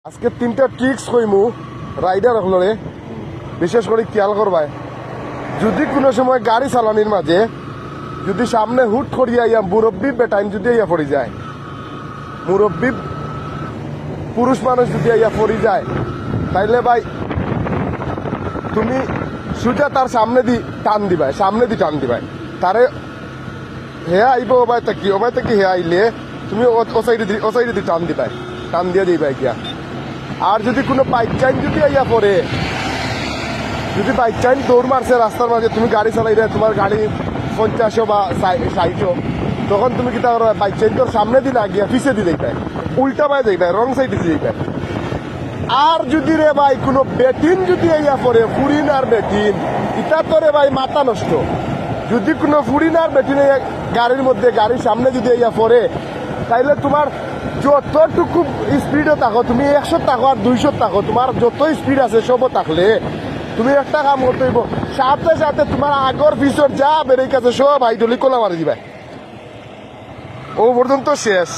আজকে তিনটা tricks কইমু rider হলরে বিশেষ করে খেয়াল করবাই। যদি কোনো সময় গাড়ি চালানির মাঝে যদি সামনে হুট করিয়া ইয়া মুরব্বী বেটাইন যদি ইয়া পড়ে যায়, মুরব্বী পুরুষ মানুষ যদি ইয়া পড়ে যায়, তাইলে ভাই তুমি সোজা তার সামনে দি টান দিবাই, সামনে দি টান দিবাই। তারে হেয়া আইব ওবাই তাকি হেয়া আইলে তুমি ও সাইডে দি টান দিবাই, টান দিয়ে দিবাই গিয়া। আর যদি কোনো বাইক চাইন যদি আইয়া পড়ে, যদি বাইক চাইন দৌড় মারছে রাস্তার মাঝে, তুমি গাড়ি চালাই দেয়, তোমার গাড়ি 50 বা 60, তখন তুমি কি তার বাইক চাইন তোর সামনে দিলে গিয়া পিছে দিয়ে যাইবাই, উল্টা পায়ে যাইবাই, রং সাইডে দিয়ে যাইবাই। আর যদি রে ভাই কোনো বেটিন যদি আইয়া পড়ে, ফুরিন আর বেটিন, ইটা তো রে ভাই মাথা নষ্ট। যদি কোনো ফুরিন আর বেটিন গাড়ির মধ্যে, গাড়ির সামনে যদি আইয়া পড়ে, তাইলে তোমার যতটুকু স্পিডে থাকো, তুমি 100 থাকো আর 200 থাকো, তোমার যত স্পিড আছে সব থাকলে তুমি একটা কাম করতে হইব, সাথে সাথে তোমার আগর পিছর যা বেরিয়ে গেছে সব হাইড্রোলিক কোলা মারি দিবা, ও পর্যন্ত শেষ।